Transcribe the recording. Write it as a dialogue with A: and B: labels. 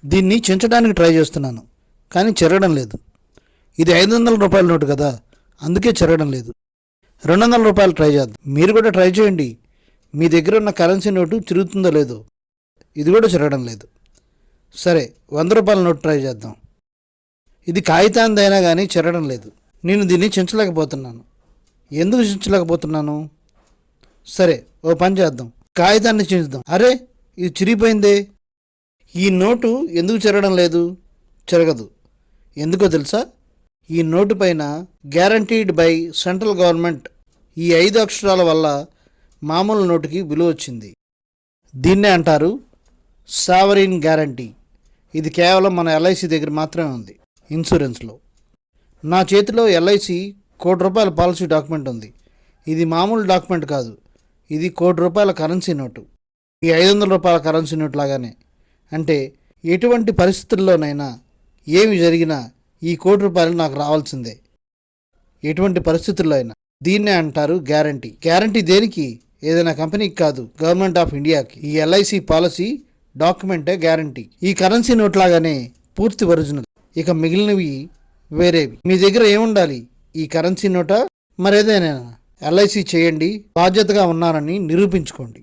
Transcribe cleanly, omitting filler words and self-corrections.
A: దీన్ని చించడానికి ట్రై చేస్తున్నాను, కానీ చెరగడం లేదు. ఇది 500 రూపాయల నోటు కదా, అందుకే చెరగడం లేదు. 200 రూపాయలు ట్రై చేద్దాం. మీరు కూడా ట్రై చేయండి. మీ దగ్గర ఉన్న కరెన్సీ నోటు తిరుగుతుందో లేదో. ఇది కూడా చెరగడం లేదు. సరే, 100 రూపాయల నోటు ట్రై చేద్దాం. ఇది కాగితాందైనా కానీ చెరగడం లేదు. నేను దీన్ని చించలేకపోతున్నాను. ఎందుకు చించలేకపోతున్నాను? సరే, ఓ పని చేద్దాం, కాగితాన్ని చించుదాం. అరే, ఇది చిరిగిపోయిందే. ఈ నోటు ఎందుకు చెరగడం లేదు? చెరగదు. ఎందుకో తెలుసా? ఈ నోటు పైన గ్యారంటీడ్ బై సెంట్రల్ గవర్నమెంట్ ఈ 5 అక్షరాల వల్ల మామూలు నోటుకి విలువ వచ్చింది. దీన్నే అంటారు సావరీన్ గ్యారంటీ. ఇది కేవలం మన ఎల్ఐసి దగ్గర మాత్రమే ఉంది, ఇన్సూరెన్స్లో. నా చేతిలో ఎల్ఐసి ₹1,00,00,000 పాలసీ డాక్యుమెంట్ ఉంది. ఇది మామూలు డాక్యుమెంట్ కాదు, ఇది ₹1,00,00,000 కరెన్సీ నోటు. ఈ 500 రూపాయల కరెన్సీ నోటు లాగానే. అంటే ఎటువంటి పరిస్థితుల్లోనైనా ఏమి జరిగినా ఈ ₹1,00,00,000 నాకు రావాల్సిందే, ఎటువంటి పరిస్థితుల్లో అయినా. దీన్నే అంటారు గ్యారంటీ. గ్యారంటీ దేనికి? ఏదైనా కంపెనీకి కాదు, గవర్నమెంట్ ఆఫ్ ఇండియాకి. ఈ ఎల్ఐసి పాలసీ డాక్యుమెంటే గ్యారంటీ. ఈ కరెన్సీ నోట్ లాగానే పూర్తి ఒరిజినల్. ఇక మిగిలినవి వేరేవి. మీ దగ్గర ఏముండాలి? ఈ కరెన్సీ నోటా మరేదైనా? ఎల్ఐసి చేయండి, బాధ్యతగా ఉన్నానని నిరూపించుకోండి.